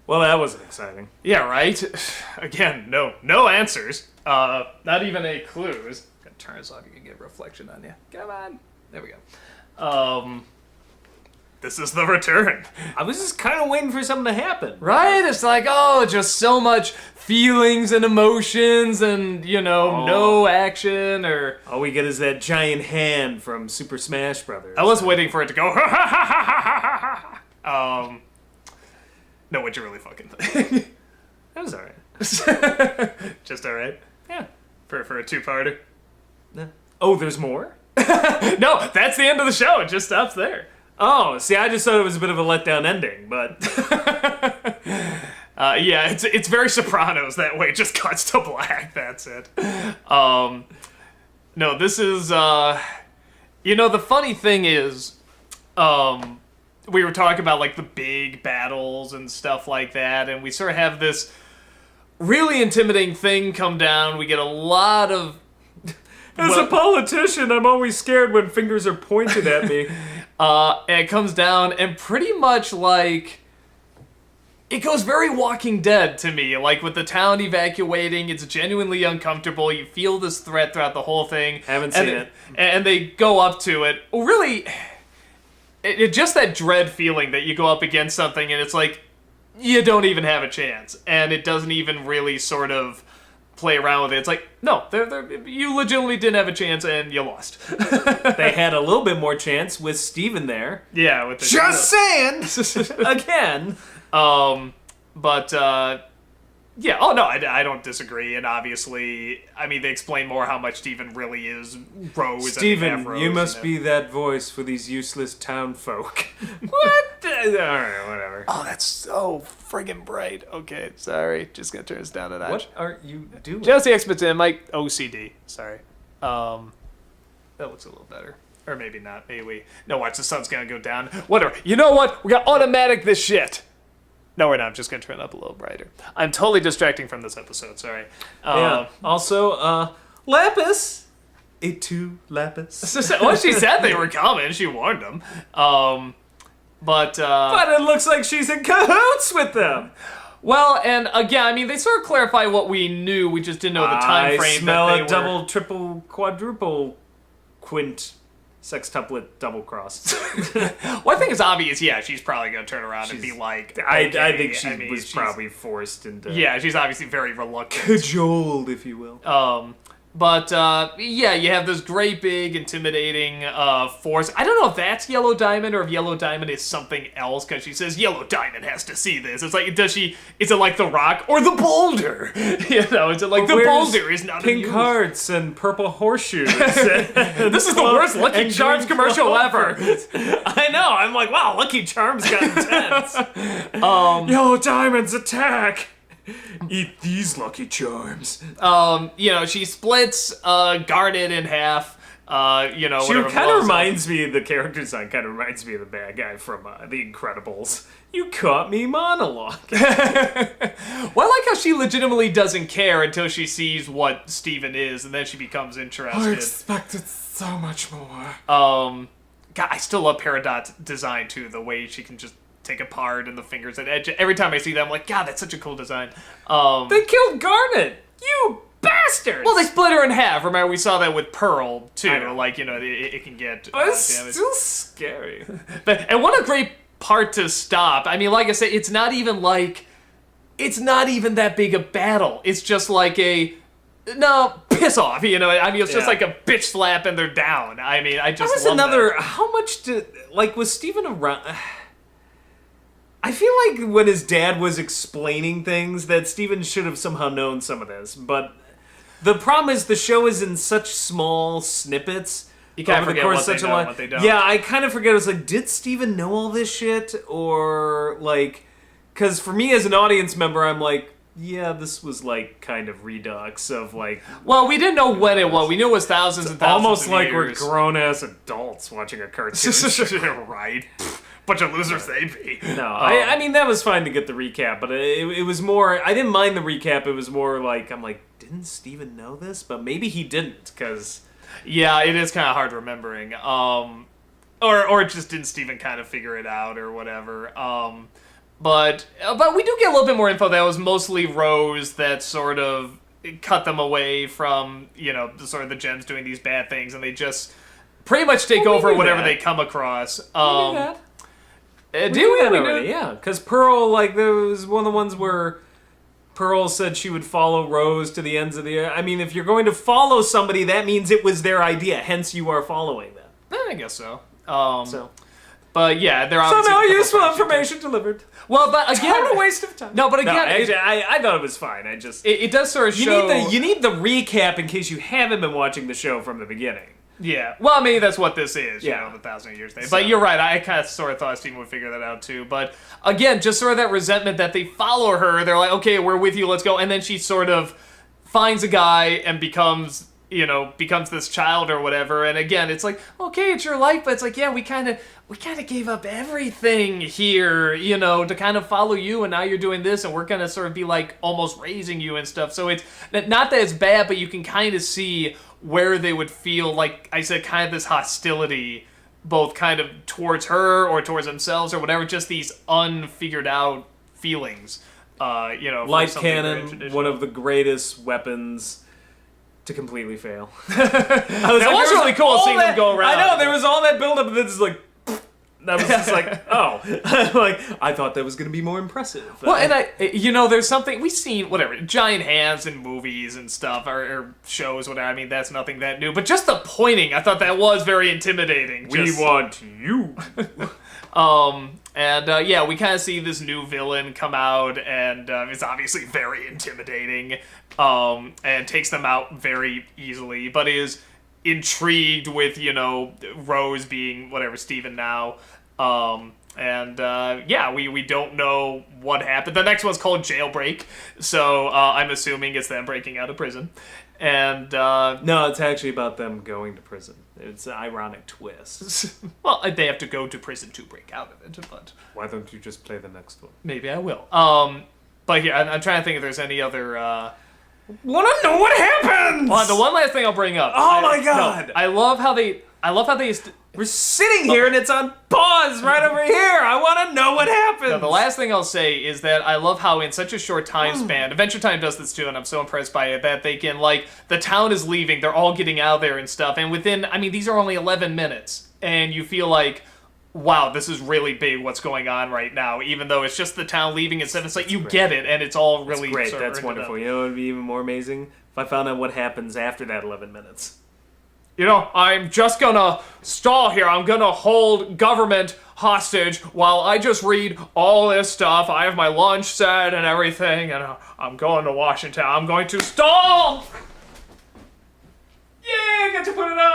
Well, that wasn't exciting. Yeah, right? Again, no answers. Not even any clues. Gotta turn this off, you can get reflection on you. Come on. There we go. This is the return. I was just kind of waiting for something to happen. Right? It's like, oh, just so much feelings and emotions and, no action or... All we get is that giant hand from Super Smash Brothers. I was waiting for it to go, no, what you really fucking think? That was alright. Just alright? Yeah. For a two-parter? Oh, there's more? No, that's the end of the show. It just stops there. Oh, see, I just thought it was a bit of a letdown ending, but... Yeah, it's very Sopranos that way. It just cuts to black. That's it. No, this is... the funny thing is... we were talking about, like, the big battles and stuff like that, and we sort of have this really intimidating thing come down. We get a lot of... As a politician, I'm always scared when fingers are pointed at me. And it comes down, and pretty much, like... It goes very Walking Dead to me. Like, with the town evacuating, it's genuinely uncomfortable. You feel this threat throughout the whole thing. Haven't seen it. And they go up to it. Really... It just that dread feeling that you go up against something and it's like, you don't even have a chance. And it doesn't even really sort of play around with it. It's like, no, you legitimately didn't have a chance and you lost. They had a little bit more chance with Steven there. Yeah, with the... Just saying! Again. Yeah, oh no, I don't disagree, and obviously, I mean, they explain more how much Steven really is Rose. Steven, you must be that voice for these useless town folk. What? Alright, whatever. Oh, that's so friggin' bright. Okay, sorry, just gonna turn this down a notch. What are you doing? Just the experts my OCD, sorry. That looks a little better. Or maybe not, maybe no, watch, the sun's gonna go down. Whatever, you know what? We got automatic this shit. No, we're not. I'm just going to turn it up a little brighter. I'm totally distracting from this episode. Sorry. Yeah. Also, Lapis. Et Lapis. Well, she said they were coming. She warned them. But it looks like she's in cahoots with them. Well, and again, I mean, they sort of clarify what we knew. We just didn't know the time frame. I smell a double, triple, quadruple, quint. Sextuplet double cross. Well, I think it's obvious. Yeah, she's probably gonna turn around and be like, okay. I think she was probably forced into. Yeah, she's obviously very reluctant, cajoled, if you will. But yeah, you have this great, big, intimidating force. I don't know if that's Yellow Diamond or if Yellow Diamond is something else, because she says Yellow Diamond has to see this. It's like, is it like the Rock or the Boulder? Is it like the Boulder is not pink hearts and purple horseshoes? This is the worst Lucky Charms commercial ever. I know. I'm like, wow, Lucky Charms got intense. Yellow Diamonds attack. Eat these Lucky Charms. She splits Garnet in half. She kind of reminds me, the character design kind of reminds me of the bad guy from The Incredibles. You caught me monologue. Well, I like how she legitimately doesn't care until she sees what Steven is, and then she becomes interested. I expected so much more. God, I still love Peridot's design, too, the way she can just take apart and the fingers and edge. Every time I see that, I'm like, God, that's such a cool design. They killed Garnet! You bastards! Well, they split her in half. Remember, we saw that with Pearl, too. Like, it can get it's damaged. Still scary. And what a great part to stop. I mean, like I said, it's not even that big a battle. It's just like no, piss off, it's just like a bitch slap and they're down. I mean, I just love that. How much was Steven around... I feel like when his dad was explaining things that Steven should have somehow known some of this, but the problem is the show is in such small snippets. You kind of forget what they know and what they don't. Yeah, I kind of forget. I was like, did Steven know all this shit? Or, like... Because for me as an audience member, I'm like, yeah, this was, like, kind of redux of, like... Well, we didn't know when it was. We knew it was thousands and thousands almost of like years. We're grown-ass adults watching a cartoon. Right. Bunch of losers they be. No, I mean, that was fine to get the recap, but it was more... I didn't mind the recap. It was more like, I'm like, didn't Steven know this? But maybe he didn't, because... Yeah, it is kind of hard remembering. Or just didn't Steven kind of figure it out or whatever. But we do get a little bit more info that was mostly Rose that sort of cut them away from, sort of the Gems doing these bad things, and they just pretty much take over whatever they come across. We knew that. We knew that already, yeah. Because Pearl, there was one of the ones where Pearl said she would follow Rose to the ends of the earth. I mean, if you're going to follow somebody, that means it was their idea. Hence, you are following them. I guess so. But yeah, they're so obviously... no useful information delivered. Well, but again... Total waste of time. No, but again... No, actually, I thought it was fine. I just... It does sort of show... You need the recap in case you haven't been watching the show from the beginning. Yeah. Well, maybe that's what this is, yeah. The 1,000 Years Day. But you're right, I kind of sort of thought Steven would figure that out too. But again, just sort of that resentment that they follow her. They're like, okay, we're with you, let's go. And then she sort of finds a guy and becomes this child or whatever. And again, it's like, okay, it's your life, but it's like, yeah, we kind of gave up everything here, to kind of follow you, and now you're doing this, and we're gonna sort of be like almost raising you and stuff. So it's not that it's bad, but you can kind of see where they would feel, like I said, kind of this hostility, both kind of towards her or towards themselves or whatever, just these unfigured out feelings. Light cannon, one of the greatest weapons to completely fail. That was really cool seeing them go around. I know, there was all that buildup, and then it's like, that was just like, oh. I thought that was going to be more impressive. Well, and there's something, we've seen, whatever, giant hands in movies and stuff, or shows, whatever, I mean, that's nothing that new, but just the pointing, I thought that was very intimidating. We want you. We kind of see this new villain come out, and it's obviously very intimidating, and takes them out very easily, but is intrigued with, Rose being, whatever, Steven now. We don't know what happened. The next one's called Jailbreak, so I'm assuming it's them breaking out of prison. And no, it's actually about them going to prison. It's an ironic twist. Well, they have to go to prison to break out of it, but... Why don't you just play the next one? Maybe I will. But yeah, I'm trying to think if there's any other... Want to know what happens? Well, the one last thing I'll bring up. Oh my god! No, I love how they... We're sitting here and it's on pause right over here. I want to know what happens. No, the last thing I'll say is that I love how in such a short time span, Adventure Time does this too, and I'm so impressed by it, that they can, the town is leaving, they're all getting out there and stuff, and within, these are only 11 minutes, and you feel like, wow, this is really big what's going on right now, even though it's just the town leaving and stuff. It's like, you get it, and it's all really... That's great, that's wonderful. You know what would be even more amazing? If I found out what happens after that 11 minutes. I'm just gonna stall here. I'm gonna hold government hostage while I just read all this stuff. I have my lunch set and everything, and I'm going to Washington. I'm going to stall! Yay, I got to put it on!